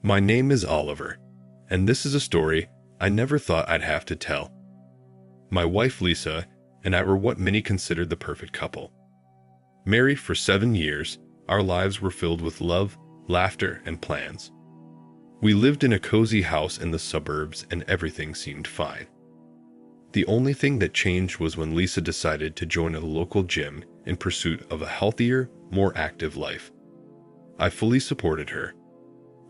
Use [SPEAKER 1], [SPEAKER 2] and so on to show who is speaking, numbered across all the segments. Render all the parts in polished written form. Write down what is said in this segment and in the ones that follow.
[SPEAKER 1] My name is Oliver, and this is a story I never thought I'd have to tell. My wife Lisa and I were what many considered the perfect couple. Married for 7 years, our lives were filled with love, laughter, and plans. We lived in a cozy house in the suburbs and everything seemed fine. The only thing that changed was when Lisa decided to join a local gym in pursuit of a healthier, more active life. I fully supported her.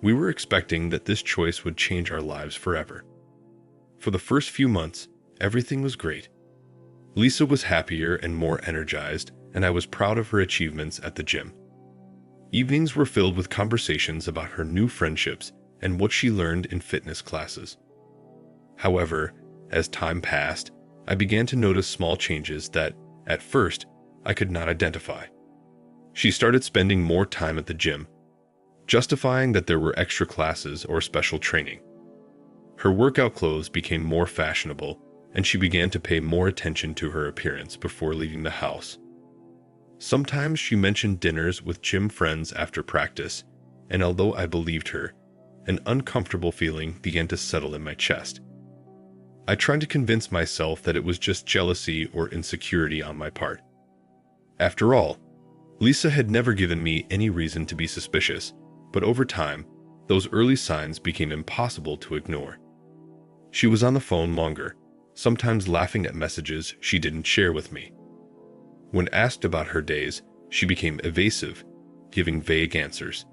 [SPEAKER 1] We were expecting that this choice would change our lives forever. For the first few months, everything was great. Lisa was happier and more energized, and I was proud of her achievements at the gym. Evenings were filled with conversations about her new friendships and what she learned in fitness classes. However, as time passed, I began to notice small changes that, at first, I could not identify. She started spending more time at the gym, justifying that there were extra classes or special training. Her workout clothes became more fashionable, and she began to pay more attention to her appearance before leaving the house. Sometimes she mentioned dinners with gym friends after practice, and although I believed her, an uncomfortable feeling began to settle in my chest. I tried to convince myself that it was just jealousy or insecurity on my part. After all, Lisa had never given me any reason to be suspicious, but over time, those early signs became impossible to ignore. She was on the phone longer, sometimes laughing at messages she didn't share with me. When asked about her days, she became evasive, giving vague answers.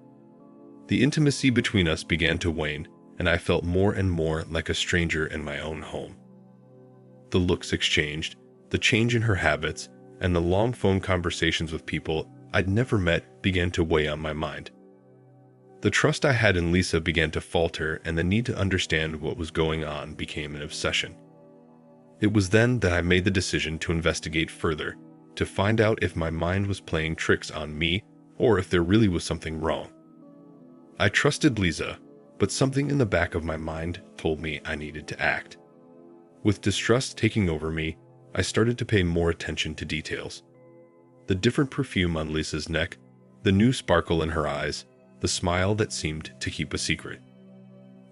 [SPEAKER 1] The intimacy between us began to wane, and I felt more and more like a stranger in my own home. The looks exchanged, the change in her habits, and the long phone conversations with people I'd never met began to weigh on my mind. The trust I had in Lisa began to falter, and the need to understand what was going on became an obsession. It was then that I made the decision to investigate further, to find out if my mind was playing tricks on me or if there really was something wrong. I trusted Lisa, but something in the back of my mind told me I needed to act. With distrust taking over me, I started to pay more attention to details. The different perfume on Lisa's neck, the new sparkle in her eyes, the smile that seemed to keep a secret.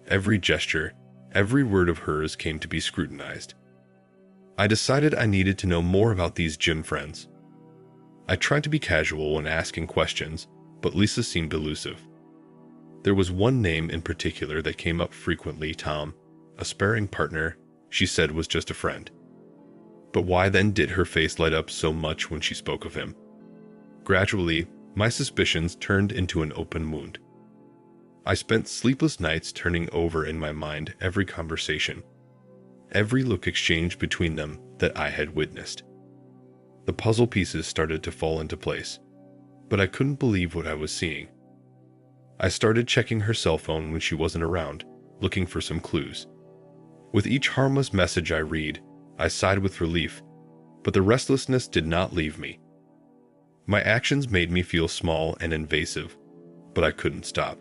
[SPEAKER 1] Every gesture, every word of hers came to be scrutinized. I decided I needed to know more about these gym friends. I tried to be casual when asking questions, but Lisa seemed elusive. There was one name in particular that came up frequently: Tom, a sparring partner she said was just a friend. But why then did her face light up so much when she spoke of him? Gradually, my suspicions turned into an open wound. I spent sleepless nights turning over in my mind every conversation, every look exchanged between them that I had witnessed. The puzzle pieces started to fall into place, but I couldn't believe what I was seeing. I started checking her cell phone when she wasn't around, looking for some clues. With each harmless message I read, I sighed with relief, but the restlessness did not leave me. My actions made me feel small and invasive, but I couldn't stop.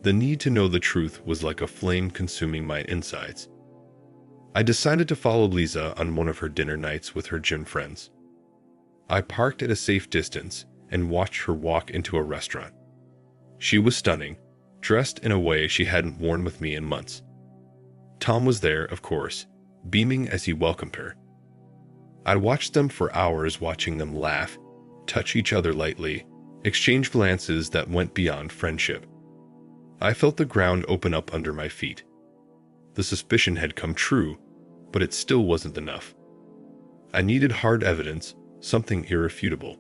[SPEAKER 1] The need to know the truth was like a flame consuming my insides. I decided to follow Lisa on one of her dinner nights with her gym friends. I parked at a safe distance and watched her walk into a restaurant. She was stunning, dressed in a way she hadn't worn with me in months. Tom was there, of course, beaming as he welcomed her. I watched them for hours, watching them laugh, touch each other lightly, exchange glances that went beyond friendship. I felt the ground open up under my feet. The suspicion had come true, but it still wasn't enough. I needed hard evidence, something irrefutable.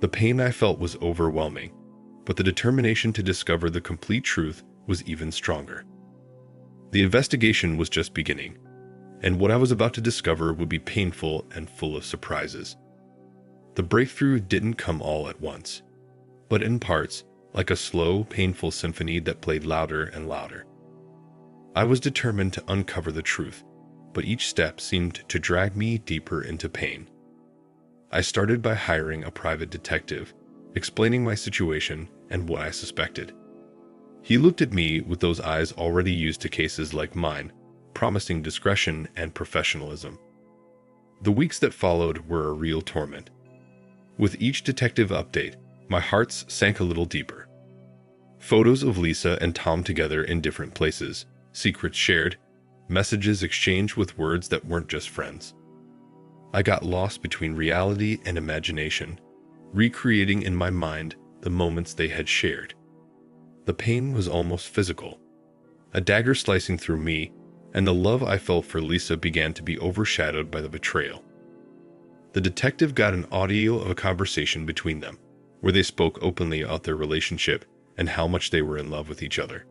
[SPEAKER 1] The pain I felt was overwhelming, but the determination to discover the complete truth was even stronger. The investigation was just beginning, and what I was about to discover would be painful and full of surprises. The breakthrough didn't come all at once, but in parts, like a slow, painful symphony that played louder and louder. I was determined to uncover the truth, but each step seemed to drag me deeper into pain. I started by hiring a private detective, explaining my situation and what I suspected. He looked at me with those eyes already used to cases like mine, promising discretion and professionalism. The weeks that followed were a real torment. With each detective update, my heart sank a little deeper. Photos of Lisa and Tom together in different places, secrets shared, messages exchanged with words that weren't just friends. I got lost between reality and imagination, recreating in my mind the moments they had shared. The pain was almost physical, a dagger slicing through me, and the love I felt for Lisa began to be overshadowed by the betrayal. The detective got an audio of a conversation between them, where they spoke openly about their relationship and how much they were in love with each other.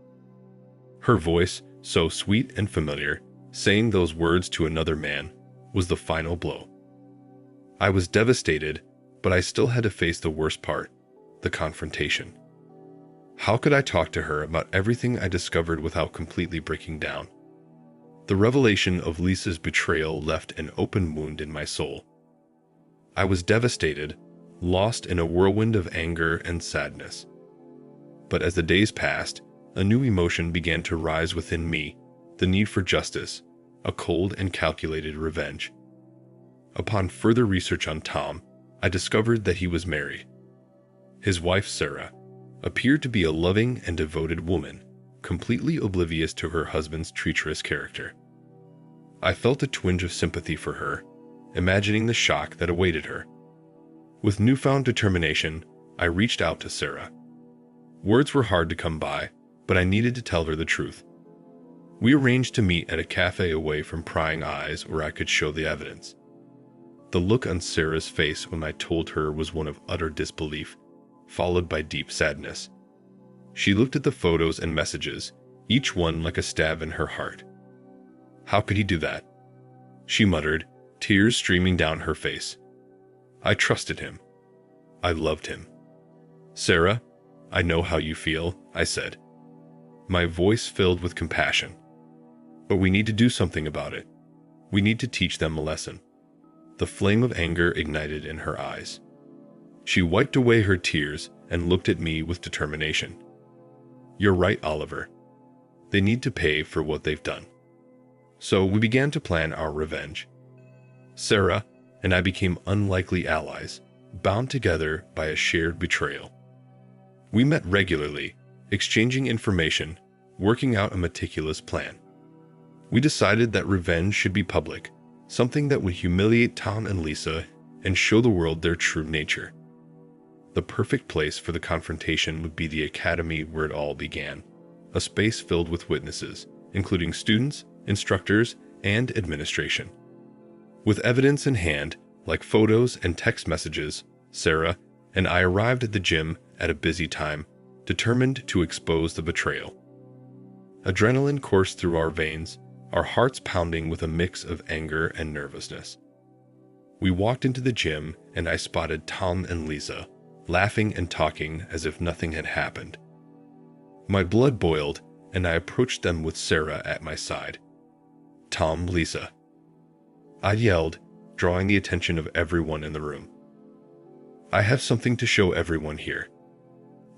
[SPEAKER 1] Her voice, so sweet and familiar, saying those words to another man, was the final blow. I was devastated, but I still had to face the worst part, the confrontation. How could I talk to her about everything I discovered without completely breaking down? The revelation of Lisa's betrayal left an open wound in my soul. I was devastated, lost in a whirlwind of anger and sadness. But as the days passed, a new emotion began to rise within me, the need for justice, a cold and calculated revenge. Upon further research on Tom, I discovered that he was married. His wife, Sarah, appeared to be a loving and devoted woman, completely oblivious to her husband's treacherous character. I felt a twinge of sympathy for her, imagining the shock that awaited her. With newfound determination, I reached out to Sarah. Words were hard to come by, but I needed to tell her the truth. We arranged to meet at a cafe away from prying eyes where I could show the evidence. The look on Sarah's face when I told her was one of utter disbelief, followed by deep sadness. She looked at the photos and messages, each one like a stab in her heart. How could he do that? She muttered, tears streaming down her face. I trusted him. I loved him. Sarah, I know how you feel, I said, my voice filled with compassion. But we need to do something about it. We need to teach them a lesson. The flame of anger ignited in her eyes. She wiped away her tears and looked at me with determination. You're right, Oliver. They need to pay for what they've done. So we began to plan our revenge. Sarah and I became unlikely allies, bound together by a shared betrayal. We met regularly, exchanging information, working out a meticulous plan. We decided that revenge should be public, something that would humiliate Tom and Lisa and show the world their true nature. The perfect place for the confrontation would be the academy where it all began, a space filled with witnesses, including students, instructors, and administration. With evidence in hand, like photos and text messages, Sarah and I arrived at the gym at a busy time, determined to expose the betrayal. Adrenaline coursed through our veins, our hearts pounding with a mix of anger and nervousness. We walked into the gym and I spotted Tom and Lisa, laughing and talking as if nothing had happened. My blood boiled and I approached them with Sarah at my side. Tom, Lisa. I yelled, drawing the attention of everyone in the room. I have something to show everyone here.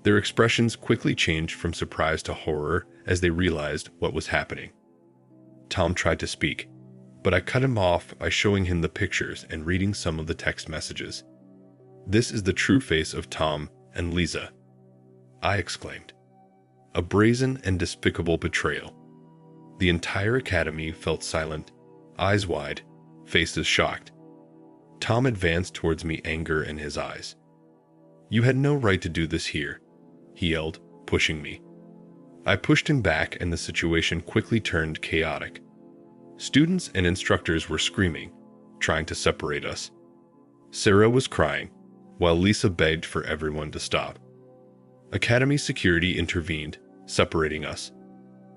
[SPEAKER 1] Their expressions quickly changed from surprise to horror as they realized what was happening. Tom tried to speak, but I cut him off by showing him the pictures and reading some of the text messages. This is the true face of Tom and Lisa, I exclaimed. A brazen and despicable betrayal. The entire academy felt silent, eyes wide, faces shocked. Tom advanced towards me, anger in his eyes. You had no right to do this here, he yelled, pushing me. I pushed him back and the situation quickly turned chaotic. Students and instructors were screaming, trying to separate us. Sarah was crying, while Lisa begged for everyone to stop. Academy security intervened, separating us.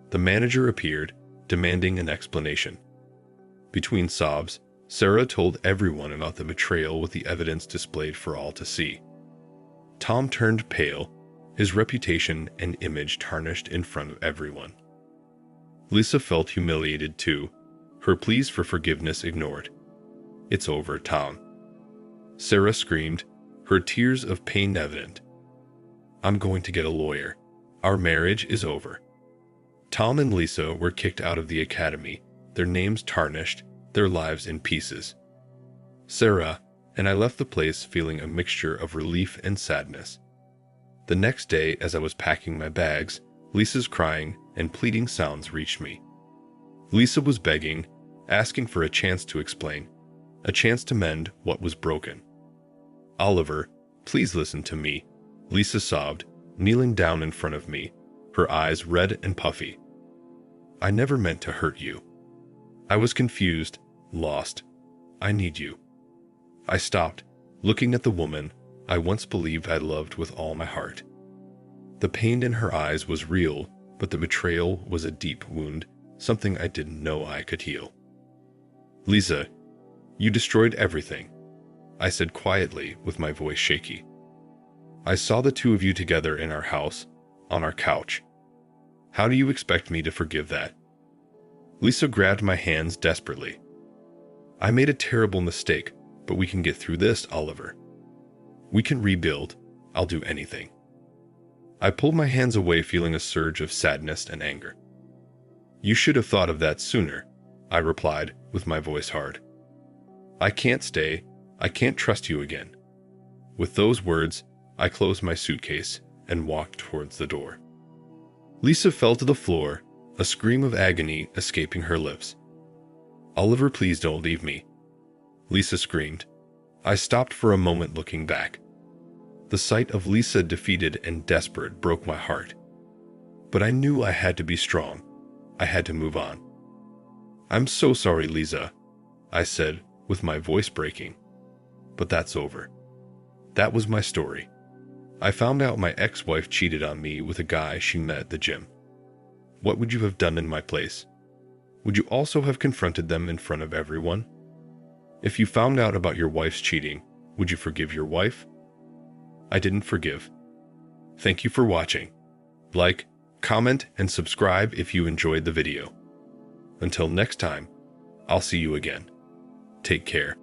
[SPEAKER 1] The manager appeared, demanding an explanation. Between sobs, Sarah told everyone about the betrayal with the evidence displayed for all to see. Tom turned pale, his reputation and image tarnished in front of everyone. Lisa felt humiliated too, her pleas for forgiveness ignored. It's over, Tom. Sarah screamed, her tears of pain evident. I'm going to get a lawyer. Our marriage is over. Tom and Lisa were kicked out of the academy, their names tarnished, their lives in pieces. Sarah and I left the place feeling a mixture of relief and sadness. The next day, as I was packing my bags, Lisa's crying and pleading sounds reached me. Lisa was begging, asking for a chance to explain, a chance to mend what was broken. "Oliver, please listen to me," Lisa sobbed, kneeling down in front of me, her eyes red and puffy. "I never meant to hurt you. I was confused, lost. I need you." I stopped, looking at the woman I once believed I loved with all my heart. The pain in her eyes was real, but the betrayal was a deep wound, something I didn't know I could heal. "Lisa, you destroyed everything," I said quietly with my voice shaky. "I saw the two of you together in our house, on our couch. How do you expect me to forgive that?" Lisa grabbed my hands desperately. "I made a terrible mistake, but we can get through this, Oliver. We can rebuild. I'll do anything." I pulled my hands away, feeling a surge of sadness and anger. "You should have thought of that sooner," I replied with my voice hard. "I can't stay. I can't trust you again." With those words, I closed my suitcase and walked towards the door. Lisa fell to the floor, a scream of agony escaping her lips. "Oliver, please don't leave me," Lisa screamed. I stopped for a moment, looking back. The sight of Lisa defeated and desperate broke my heart. But I knew I had to be strong. I had to move on. "I'm so sorry, Lisa," I said with my voice breaking. "But that's over. That was my story. I found out my ex-wife cheated on me with a guy she met at the gym. What would you have done in my place? Would you also have confronted them in front of everyone? If you found out about your wife's cheating, would you forgive your wife?" I didn't forgive. Thank you for watching. Like, comment, and subscribe if you enjoyed the video. Until next time, I'll see you again. Take care.